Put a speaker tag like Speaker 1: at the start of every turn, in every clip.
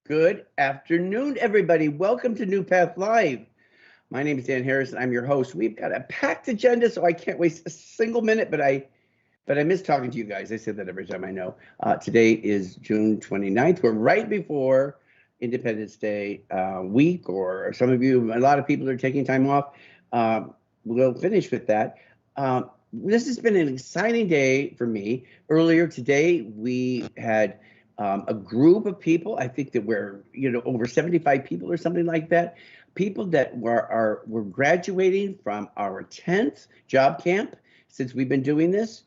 Speaker 1: Good afternoon, everybody. Welcome to NuPath Live. My name is Dan Harris, and I'm your host. We've got a packed agenda, so I can't waste a single minute, but I miss talking to you guys. I say that every time I know. Today is June 29th. We're right before Independence Day week, or some of you, a lot of people are taking time off. We'll finish with that. This has been an exciting day for me. Earlier today, we had a group of people. I think that we're, over 75 people or something like that. People that were graduating from our 10th job camp since we've been doing this.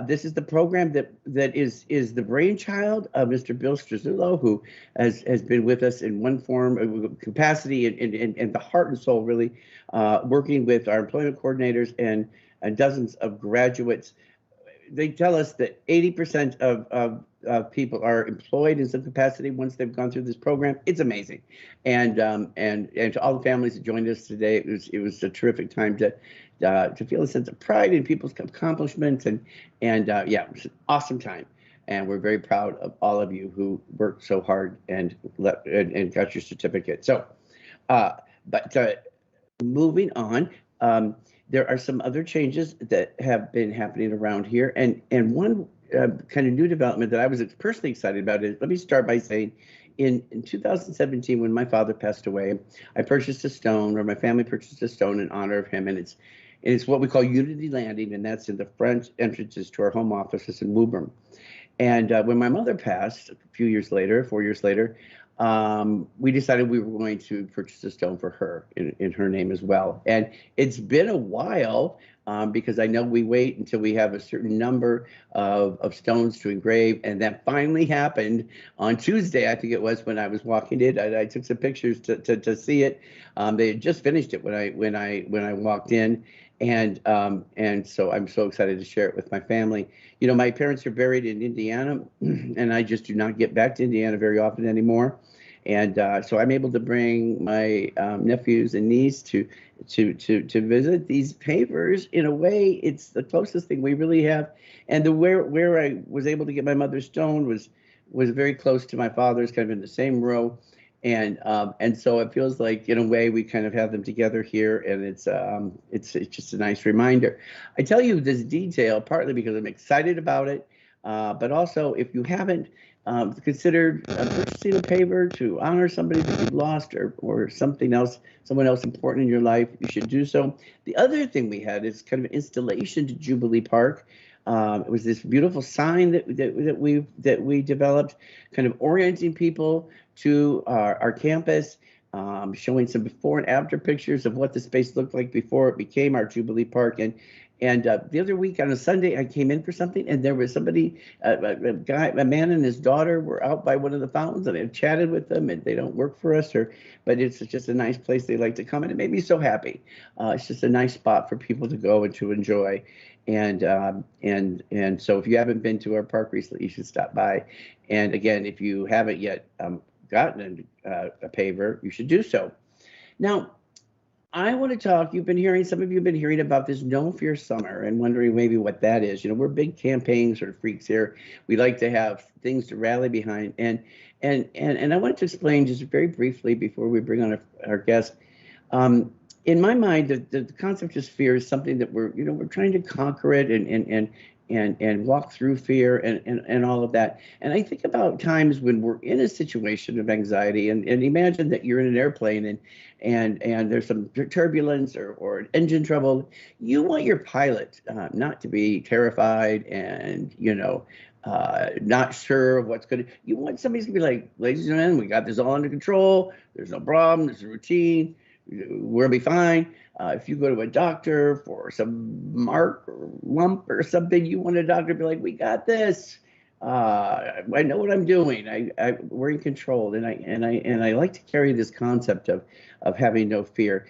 Speaker 1: This is the program that is the brainchild of Mr. Bill Strazullo, who has been with us in one form of capacity and the heart and soul, really, working with our employment coordinators and dozens of graduates. They tell us that 80% of people are employed in some capacity once they've gone through this program. It's amazing, and to all the families that joined us today, it was a terrific time to feel a sense of pride in people's accomplishments, and yeah, it was an awesome time, and we're very proud of all of you who worked so hard and got your certificate. So, but moving on. There are some other changes that have been happening around here, and one kind of new development that I was personally excited about is, let me start by saying, in 2017, when my father passed away, I purchased a stone, or my family purchased a stone in honor of him, and it's what we call Unity Landing, and that's in the front entrances to our home offices in Woburn. And when my mother passed a few years later, 4 years later, we decided we were going to purchase a stone for her in her name as well. And it's been a while because I know we wait until we have a certain number of stones to engrave. And that finally happened on Tuesday, I think it was, when I was walking in. I took some pictures to see it. They had just finished it when I walked in. And so I'm so excited to share it with my family. My parents are buried in Indiana, and I just do not get back to Indiana very often anymore. And so I'm able to bring my nephews and niece to visit these pavers. In a way, it's the closest thing we really have. And where I was able to get my mother's stone was very close to my father's, kind of in the same row. And so it feels like, in a way, we kind of have them together here, and it's just a nice reminder. I tell you this detail partly because I'm excited about it, but also, if you haven't considered purchasing a paver to honor somebody that you've lost, or someone else important in your life, you should do so. The other thing we had is kind of an installation to Jubilee Park. It was this beautiful sign that we developed, kind of orienting people to our campus, showing some before and after pictures of what the space looked like before it became our Jubilee Park. And the other week on a Sunday, I came in for something, and there was somebody, a man and his daughter were out by one of the fountains, and I chatted with them, and they don't work for us, but it's just a nice place they like to come, and it made me so happy. It's just a nice spot for people to go and to enjoy. And so if you haven't been to our park recently, you should stop by. And again, if you haven't yet gotten a paver, you should do so. Now, I want to talk. Some of you have been hearing about this No Fear Summer and wondering maybe what that is. We're big campaign sort of freaks here. We like to have things to rally behind. And I wanted to explain just very briefly before we bring on our guest. In my mind, the concept of fear is something that we're trying to conquer it and walk through fear and all of that. And I think about times when we're in a situation of anxiety, and imagine that you're in an airplane and there's some turbulence or engine trouble. You want your pilot not to be terrified and not sure of what's going to. You want somebody to be like, ladies and gentlemen, we got this all under control. There's no problem. There's a routine. We'll be fine. If you go to a doctor for some mark or lump or something, you want a doctor to be like, we got this. I know what I'm doing. We're in control. And I like to carry this concept of having no fear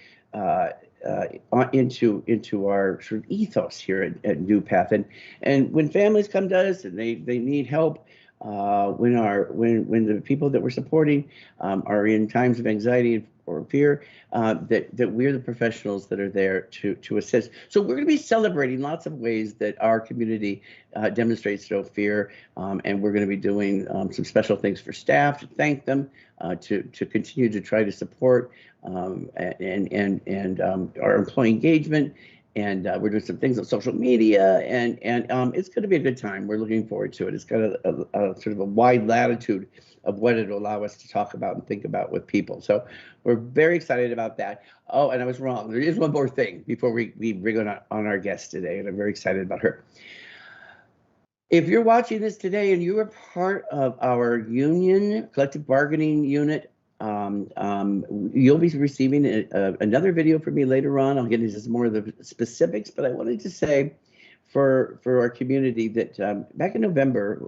Speaker 1: into our sort of ethos here at NuPath. And when families come to us and they need help, when the people that we're supporting are in times of anxiety or fear, that we're the professionals that are there to assist. So we're going to be celebrating lots of ways that our community demonstrates no fear, and we're going to be doing some special things for staff to thank them, to continue to try to support and our employee engagement. And we're doing some things on social media, and it's going to be a good time. We're looking forward to it. It's got a sort of a wide latitude of what it'll allow us to talk about and think about with people. So we're very excited about that. Oh, and I was wrong. There is one more thing before we bring on our guest today, and I'm very excited about her. If you're watching this today and you are part of our union, collective bargaining unit, you'll be receiving another video from me later on. I'll get into some more of the specifics, but I wanted to say for our community that back in November,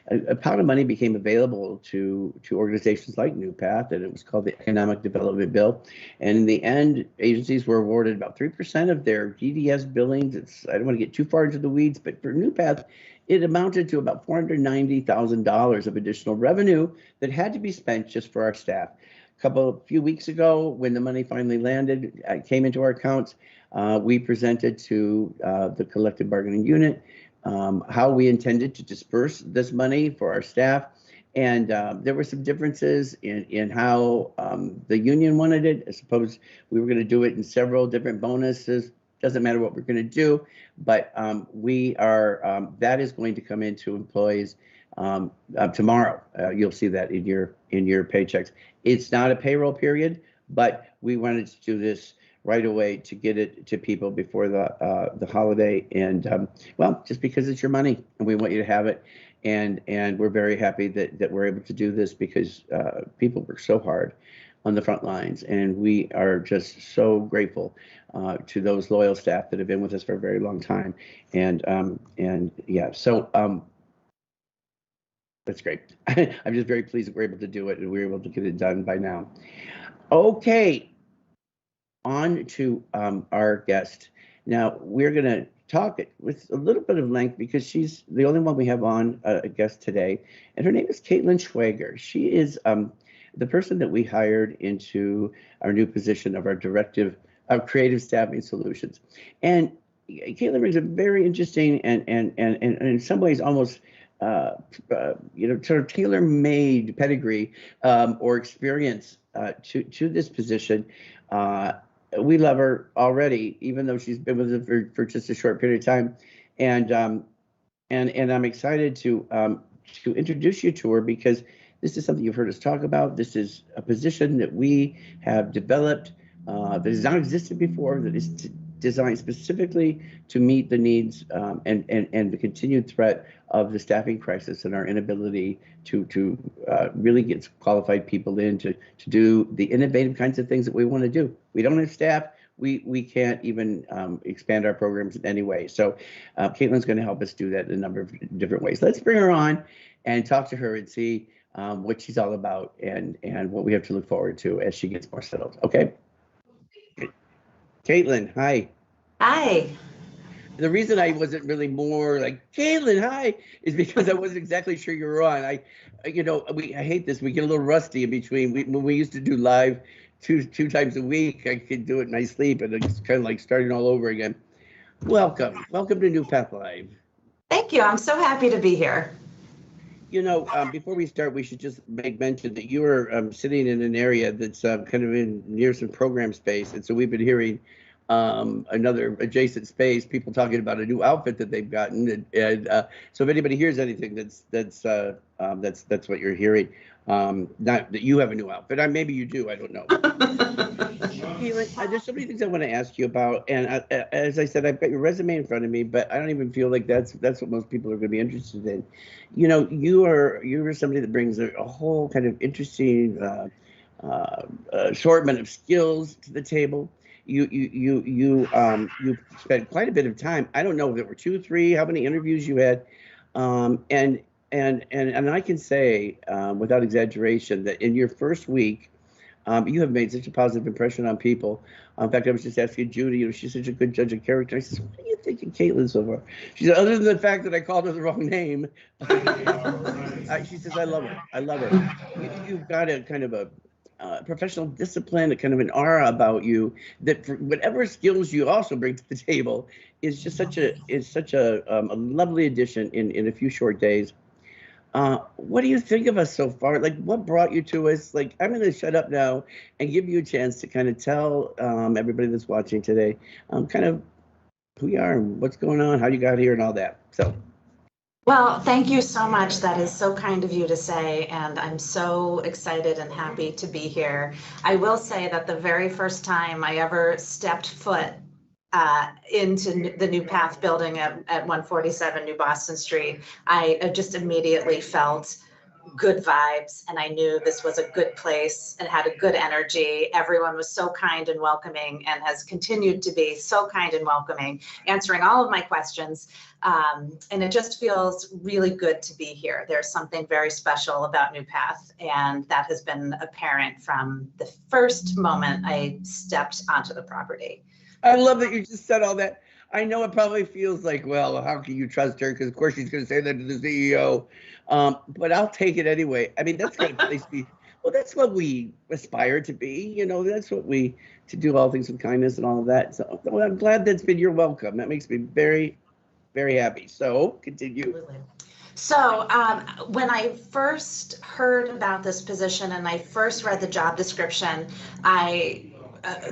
Speaker 1: a pot of money became available to organizations like NuPath, and it was called the Economic Development Bill. And in the end, agencies were awarded about 3% of their GDS billings. I don't want to get too far into the weeds, but for NuPath, it amounted to about $490,000 of additional revenue that had to be spent just for our staff. A few weeks ago, when the money finally landed, came into our accounts, we presented to the collective bargaining unit how we intended to disperse this money for our staff. And there were some differences in how the union wanted it. I suppose we were going to do it in several different bonuses. Doesn't matter what we're going to do, but that is going to come into employees tomorrow. You'll see that in your paychecks. It's not a payroll period, but we wanted to do this right away to get it to people before the holiday, and well, just because it's your money and we want you to have it, and we're very happy that we're able to do this because people work so hard on the front lines, and we are just so grateful to those loyal staff that have been with us for a very long time, and yeah, so that's great. I'm just very pleased that we're able to do it and we're able to get it done by now. Okay. On to our guest. Now, we're going to talk with a little bit of length because she's the only one we have on a guest today, and her name is Schwager. She is the person that we hired into our new position of our creative staffing solutions. And Caitlin brings a very interesting and in some ways almost sort of tailor-made pedigree or experience to this position. We love her already, even though she's been with us for just a short period of time, and I'm excited to introduce you to her because this is something you've heard us talk about. This is a position that we have developed that has not existed before, that is designed specifically to meet the needs and the continued threat of the staffing crisis and our inability to really get qualified people in to do the innovative kinds of things that we want to do. We don't have staff. We can't even expand our programs in any way. So Caitlin's going to help us do that in a number of different ways. Let's bring her on and talk to her and see what she's all about and what we have to look forward to as she gets more settled. Okay. Caitlin, hi.
Speaker 2: Hi.
Speaker 1: The reason I wasn't really more like, Caitlin, hi, is because I wasn't exactly sure you were on. I hate this. We get a little rusty in between. When we used to do live two times a week, I could do it in my sleep, and it's kind of like starting all over again. Welcome to NuPath Live.
Speaker 2: Thank you. I'm so happy to be here.
Speaker 1: Before we start, we should just make mention that you are sitting in an area that's kind of near some program space, and so we've been hearing another adjacent space, people talking about a new outfit that they've gotten, and so if anybody hears anything, that's what you're hearing. Not that you have a new outfit. Maybe you do. I don't know. There's so many things I want to ask you about, and as I said, I've got your resume in front of me, but I don't even feel like that's what most people are going to be interested in. You're somebody that brings a whole kind of interesting assortment of skills to the table. You spent quite a bit of time. I don't know if there were 2, 3, how many interviews you had, and I can say without exaggeration that in your first week, you have made such a positive impression on people. In fact, I was just asking Judy, she's such a good judge of character. I said, what do you think of Caitlin so far? She said, other than the fact that I called her the wrong name, she says, I love her. You've got a kind of professional discipline, a kind of an aura about you that for whatever skills you also bring to the table is just such a lovely addition in a few short days. What do you think of us so far? Like, what brought you to us? Like, I'm going to shut up now and give you a chance to kind of tell everybody that's watching today, kind of who you are and what's going on, how you got here, and all that. So.
Speaker 2: Well, thank you so much. That is so kind of you to say, and I'm so excited and happy to be here. I will say that the very first time I ever stepped foot into the NuPath building at 147 New Boston Street, I just immediately felt good vibes, and I knew this was a good place and had a good energy. Everyone was so kind and welcoming and has continued to be so kind and welcoming, answering all of my questions. And it just feels really good to be here. There's something very special about NuPath, and that has been apparent from the first moment I stepped onto the property.
Speaker 1: I love that you just said all that. I know it probably feels like, well, how can you trust her? Because of course she's going to say that to the CEO. But I'll take it anyway. I mean, that's kind of place to be. Well, that's what we aspire to be. You know, that's what to do all things with kindness and all of that. So well, I'm glad that's been your welcome. That makes me very, very happy. So continue.
Speaker 2: Absolutely. So when I first heard about this position and I first read the job description, I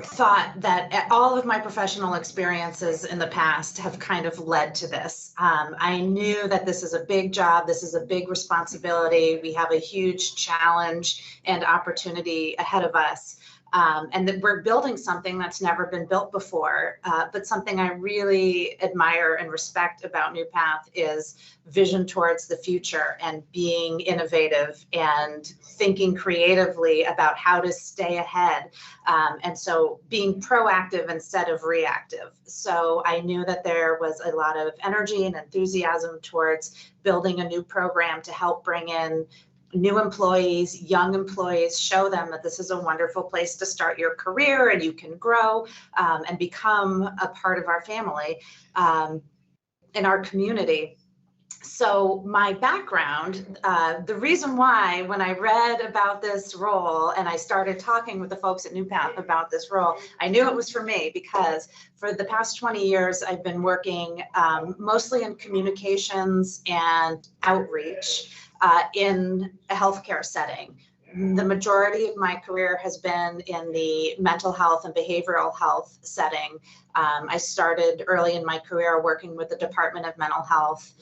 Speaker 2: thought that all of my professional experiences in the past have kind of led to this. I knew that this is a big job. This is a big responsibility. We have a huge challenge and opportunity ahead of us. And that we're building something that's never been built before. But something I really admire and respect about NuPath is vision towards the future and being innovative and thinking creatively about how to stay ahead. And so being proactive instead of reactive. So I knew that there was a lot of energy and enthusiasm towards building a new program to help bring in new employees, young employees, show them that this is a wonderful place to start your career and you can grow and become a part of our family in our community. So my background, the reason why when I read about this role and I started talking with the folks at NuPath about this role, I knew it was for me because for the past 20 years, I've been working mostly in communications and outreach in a healthcare setting. The majority of my career has been in the mental health and behavioral health setting. I started early in my career working with the Department of Mental Health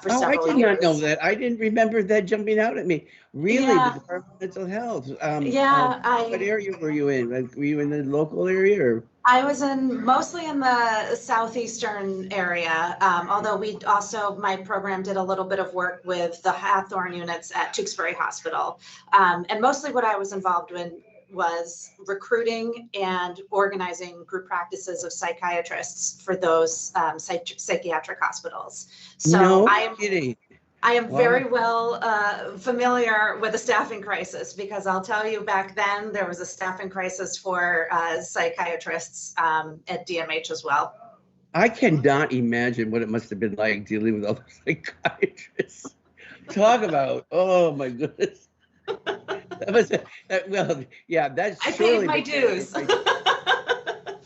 Speaker 2: for several years.
Speaker 1: I did not know that. I didn't remember that jumping out at me. Really,
Speaker 2: Yeah.
Speaker 1: the Department of Mental Health. What area were you in? Like, were you in the local area or?
Speaker 2: I was mostly in the southeastern area, although my program did a little bit of work with the Hawthorne units at Tewksbury Hospital. And mostly what I was involved in was recruiting and organizing group practices of psychiatrists for those psychiatric hospitals. So I am very well familiar with the staffing crisis because I'll tell you back then there was a staffing crisis for psychiatrists at DMH as well.
Speaker 1: I cannot imagine what it must have been like dealing with all the psychiatrists. Talk about, oh my goodness. That's
Speaker 2: I paid my dues.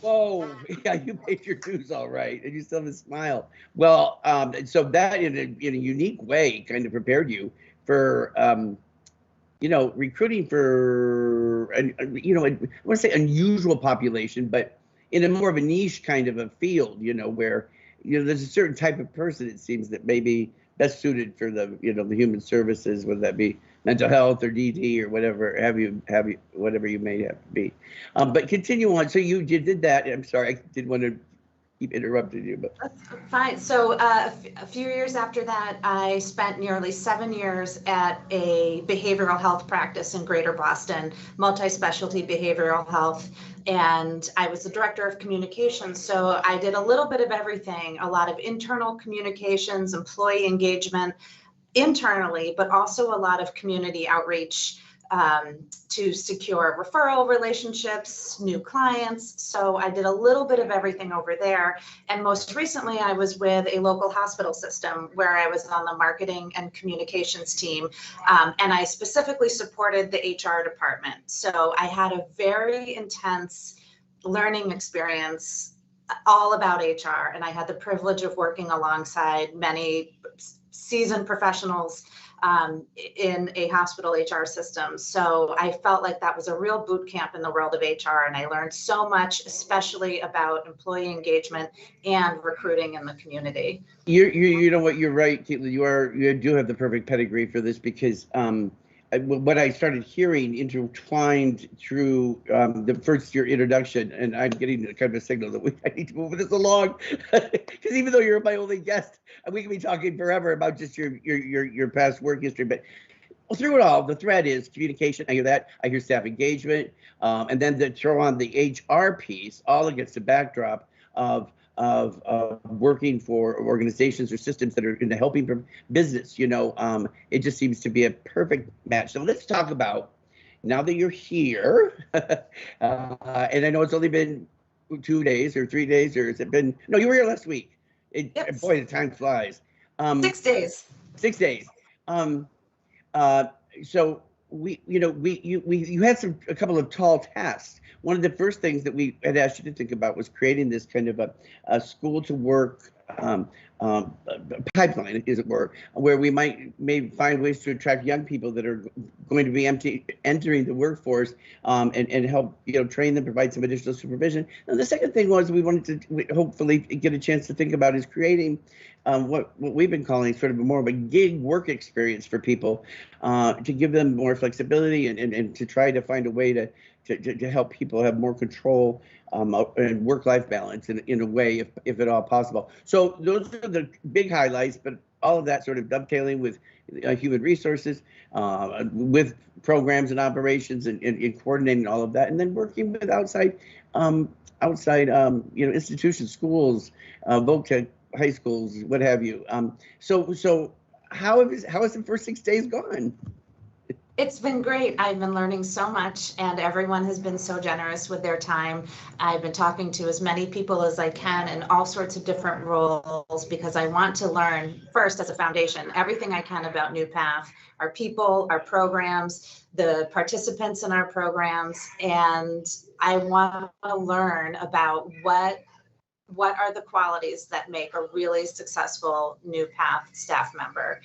Speaker 1: Whoa, yeah, you paid your dues all right, and you still have a smile. Well, so that in a unique way kind of prepared you for, recruiting for, I want to say unusual population, but in a more of a niche kind of a field, where, there's a certain type of person, it seems, that may be best suited for the, the human services, whether that be mental health or DT or whatever whatever you may have to be. But continue on. So you did that. I'm sorry, I didn't want to keep interrupting you, but
Speaker 2: that's fine. So a few years after that, I spent nearly 7 years at a behavioral health practice in Greater Boston, multi-specialty behavioral health. And I was the director of communications. So I did a little bit of everything, a lot of internal communications, employee engagement internally, but also a lot of community outreach to secure referral relationships, new clients. So I did a little bit of everything over there. And most recently, I was with a local hospital system where I was on the marketing and communications team. And I specifically supported the HR department. So I had a very intense learning experience all about HR. And I had the privilege of working alongside many seasoned professionals in a hospital HR system. So I felt like that was a real boot camp in the world of HR. And I learned so much, especially about employee engagement and recruiting in the community.
Speaker 1: You know what, you're right, Caitlin. You do have the perfect pedigree for this, because what I started hearing intertwined through the first year introduction, and I'm getting kind of a signal that I need to move this along, because even though you're my only guest, we can be talking forever about just your past work history. But through it all, the thread is communication. I hear that. I hear staff engagement, and then to throw on the HR piece, all against the backdrop of working for organizations or systems that are into helping business. It just seems to be a perfect match. So let's talk about, now that you're here, and I know it's only been 2 days or 3 days, or has it been? No, you were here last week.
Speaker 2: Yep.
Speaker 1: Boy, the time flies.
Speaker 2: 6 days.
Speaker 1: 6 days. So you had a couple of tall tasks. One of the first things that we had asked you to think about was creating this kind of a school to work pipeline, as it were, where we may find ways to attract young people that are going to be entering the workforce, and help train them, provide some additional supervision. And the second thing was, we wanted to hopefully get a chance to think about is creating what we've been calling sort of more of a gig work experience for people, to give them more flexibility and to try to find a way to help people have more control and work-life balance in a way, if at all possible. So those are the big highlights, but all of that sort of dovetailing with human resources, with programs and operations, and coordinating all of that, and then working with outside institutions, schools, voc high schools, what have you. So how has the first 6 days gone?
Speaker 2: It's been great. I've been learning so much, and everyone has been so generous with their time. I've been talking to as many people as I can in all sorts of different roles, because I want to learn first, as a foundation, everything I can about NuPath, our people, our programs, the participants in our programs, and I want to learn about what are the qualities that make a really successful NuPath staff member,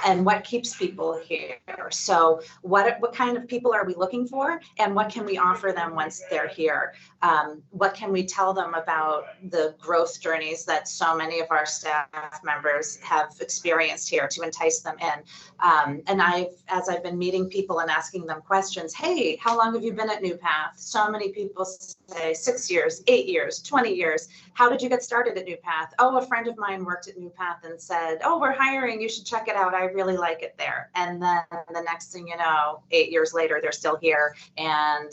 Speaker 2: and what keeps people here. So what kind of people are we looking for, and what can we offer them once they're here? What can we tell them about the growth journeys that so many of our staff members have experienced here to entice them in? And as I've been meeting people and asking them questions, hey, how long have you been at NuPath? So many people say 6 years, 8 years, 20 years. How did you get started at NuPath? Oh, a friend of mine worked at NuPath and said, oh, we're hiring, you should check it out. I really like it there. And then the next thing you know, 8 years later, they're still here. And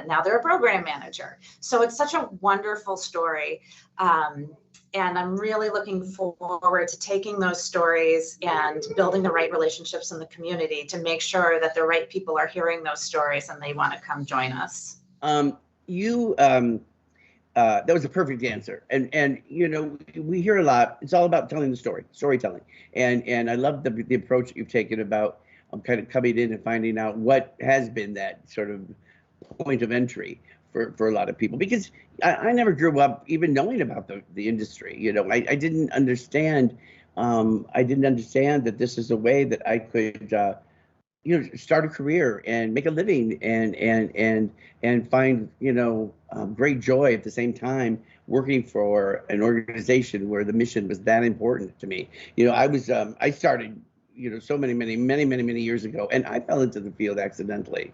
Speaker 2: now they're a program manager. So it's such a wonderful story. And I'm really looking forward to taking those stories and building the right relationships in the community to make sure that the right people are hearing those stories and they want to come join us.
Speaker 1: That was a perfect answer. And we hear a lot. It's all about telling the storytelling. And I love the approach that you've taken about kind of coming in and finding out what has been that sort of point of entry for a lot of people, because I never grew up even knowing about the industry. I didn't understand. I didn't understand that this is a way that I could start a career and make a living and find great joy at the same time working for an organization where the mission was that important to me. I started so many years ago, and I fell into the field accidentally,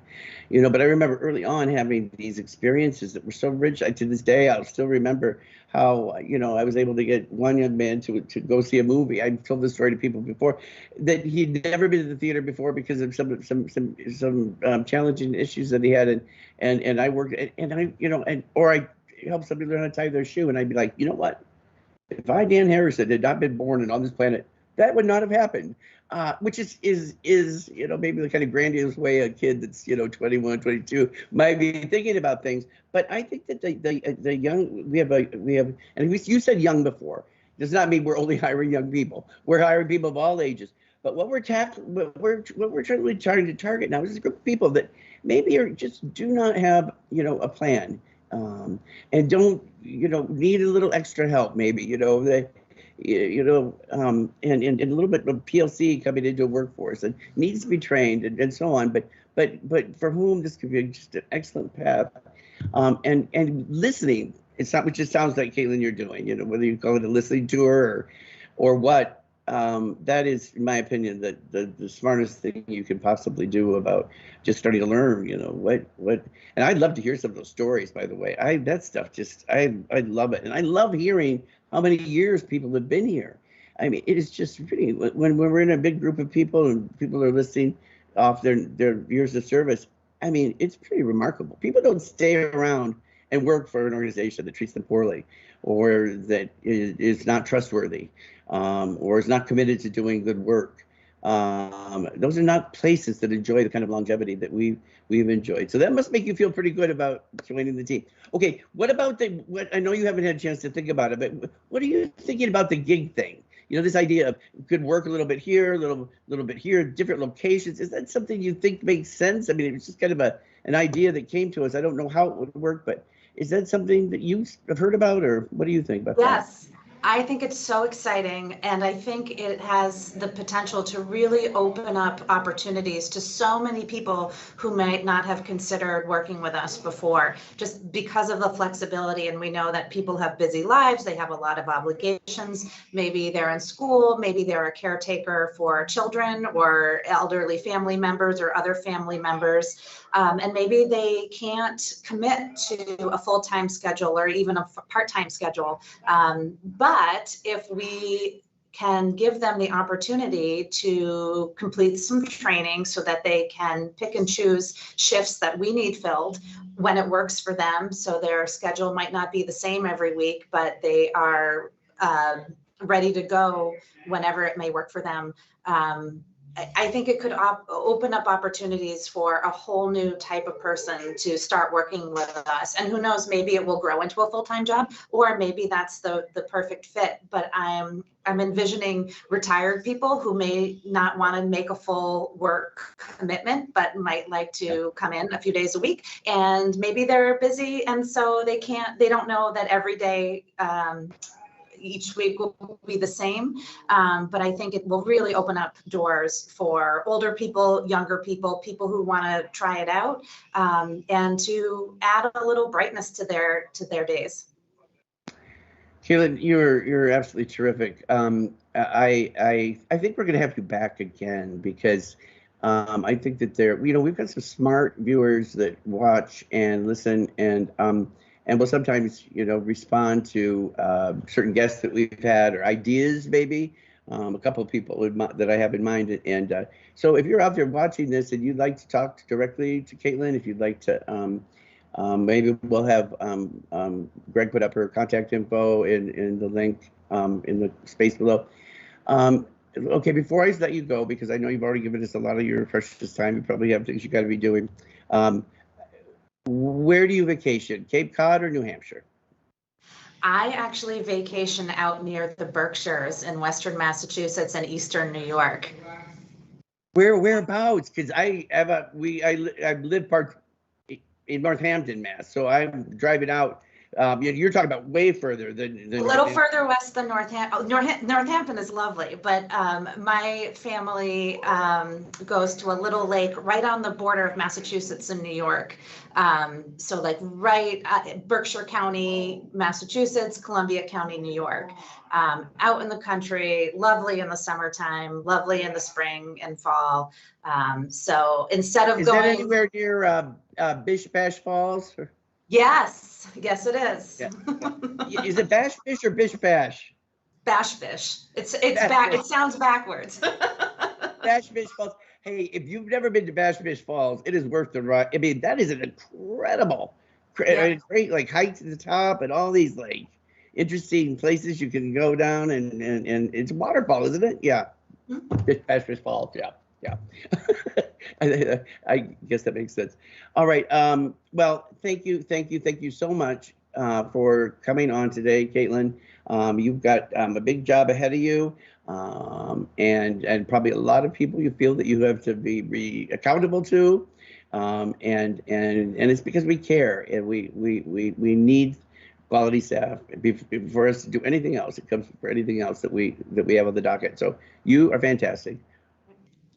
Speaker 1: but I remember early on having these experiences that were so rich. To this day, I'll still remember how, I was able to get one young man to go see a movie. I've told this story to people before, that he'd never been to the theater before because of some challenging issues that he had. And I worked, or I helped somebody learn how to tie their shoe. And I'd be like, you know what? If Dan Harrison had not been born and on this planet that would not have happened. Which is maybe the kind of grandiose way a kid that's 21, 22 might be thinking about things. But I think that the young and you said young before. Does not mean we're only hiring young people. We're hiring people of all ages. But what we're really trying to target now is a group of people that maybe just do not have a plan, and don't need a little extra help. Maybe they and a little bit of PLC coming into a workforce and needs to be trained and so on. But for whom this could be just an excellent path, and listening. It's not, which it sounds like, Caitlin, you're doing, whether you call it a listening tour or what, that is, in my opinion, the smartest thing you can possibly do about just starting to learn, what, and I'd love to hear some of those stories, by the way. That stuff I love it. And I love hearing how many years people have been here. I mean, it is just really, when we're in a big group of people and people are listing off their years of service, I mean, it's pretty remarkable. People don't stay around and work for an organization that treats them poorly, or that is not trustworthy, or is not committed to doing good work. Those are not places that enjoy the kind of longevity that we've enjoyed. So that must make you feel pretty good about joining the team. Okay, what about what I know you haven't had a chance to think about it, but what are you thinking about the gig thing? This idea of good work a little bit here, a little bit here, different locations. Is that something you think makes sense? I mean, it was just kind of an idea that came to us. I don't know how it would work, but is that something that you have heard about, or what do you think about that?
Speaker 2: Yes, I think it's so exciting, and I think it has the potential to really open up opportunities to so many people who might not have considered working with us before, just because of the flexibility. And we know that people have busy lives, they have a lot of obligations. Maybe they're in school, maybe they're a caretaker for children or elderly family members or other family members. And maybe they can't commit to a full-time schedule or even a part-time schedule. But if we can give them the opportunity to complete some training so that they can pick and choose shifts that we need filled when it works for them, so their schedule might not be the same every week, but they are ready to go whenever it may work for them. I think it could open up opportunities for a whole new type of person to start working with us. And who knows, maybe it will grow into a full-time job, or maybe that's the perfect fit. But I'm envisioning retired people who may not want to make a full work commitment, but might like to come in a few days a week. And maybe they're busy, and so they don't know that every day each week will be the same, but I think it will really open up doors for older people, younger people, people who want to try it out, and to add a little brightness to their days.
Speaker 1: Caitlin, you're absolutely terrific. I think we're going to have you back again, because I think that we've got some smart viewers that watch and listen, and will sometimes, respond to certain guests that we've had, or ideas maybe. A couple of people that I have in mind. And so if you're out there watching this and you'd like to talk directly to Caitlin, if you'd like to, maybe we'll have Greg put up her contact info in the link in the space below. Okay, before I let you go, because I know you've already given us a lot of your precious time, you probably have things you got to be doing. Where do you vacation, Cape Cod or New Hampshire?
Speaker 2: I actually vacation out near the Berkshires in Western Massachusetts and Eastern New York.
Speaker 1: Whereabouts? Because I live part in Northampton, Mass. So I'm driving out. You're talking about way further than
Speaker 2: a little further west than Northampton. Northampton is lovely, but my family goes to a little lake right on the border of Massachusetts and New York. So like right Berkshire County, Massachusetts, Columbia County, New York. Out in the country, lovely in the summertime, lovely in the spring and fall. So instead of going,
Speaker 1: that anywhere near Bish Bash Falls?
Speaker 2: Yes, it is.
Speaker 1: Yeah. Is it Bash Fish or Bish Bash?
Speaker 2: Bash Fish. It sounds backwards.
Speaker 1: Bash Fish Falls. Hey, if you've never been to Bash Fish Falls, it is worth the ride. I mean, that is an incredible, great like height to the top and all these interesting places you can go down, and it's a waterfall, isn't it? Yeah. It's Patrick's Falls. Yeah. Yeah. I guess that makes sense. All right. Well, thank you so much for coming on today, Caitlin. You've got a big job ahead of you, and probably a lot of people you feel that you have to be accountable to, and it's because we care, and we need quality staff for us to do anything else. It comes for anything else that we have on the docket. So you are fantastic.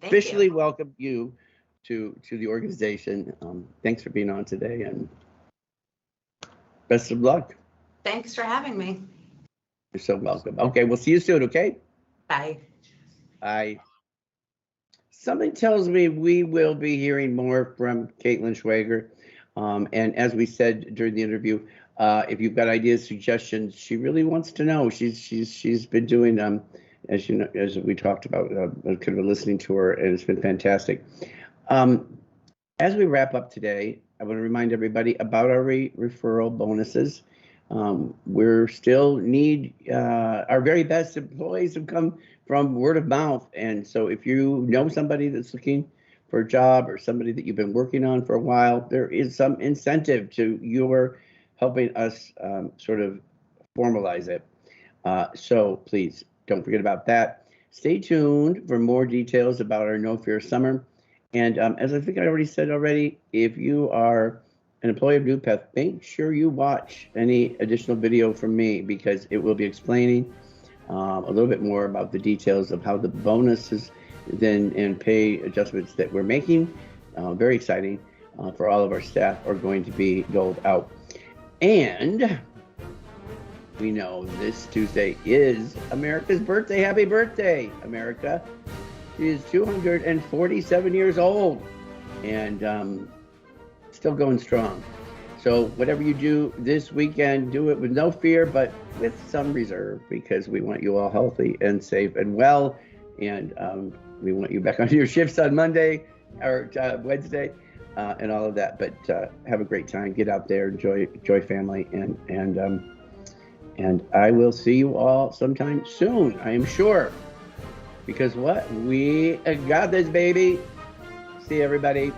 Speaker 1: Officially welcome you to the organization. Thanks for being on today, and best of luck.
Speaker 2: Thanks for having me.
Speaker 1: You're so welcome. Okay, we'll see you soon, okay?
Speaker 2: Bye.
Speaker 1: Bye. Something tells me we will be hearing more from Caitlin Schwager. And as we said during the interview, if you've got ideas, suggestions, she really wants to know. She's been doing, as you know, as we talked about, kind of a listening tour, and it's been fantastic. As we wrap up today, I want to remind everybody about our referral bonuses. We're still need our very best employees have come from word of mouth. And so if you know somebody that's looking for a job, or somebody that you've been working on for a while, there is some incentive to your helping us sort of formalize it. So please don't forget about that. Stay tuned for more details about our No Fear Summer. And as I think I already said already, if you are an employee of NuPath, make sure you watch any additional video from me, because it will be explaining a little bit more about the details of how the bonuses then and pay adjustments that we're making, very exciting, for all of our staff, are going to be doled out. And we know this Tuesday is America's birthday. Happy birthday, America. She is 247 years old, and still going strong. So whatever you do this weekend, do it with no fear, but with some reserve, because we want you all healthy and safe and well. And we want you back on your shifts on Monday or Wednesday, and all of that. But have a great time. Get out there, enjoy family, and I will see you all sometime soon, I am sure. Because what? We got this, baby. See you, everybody.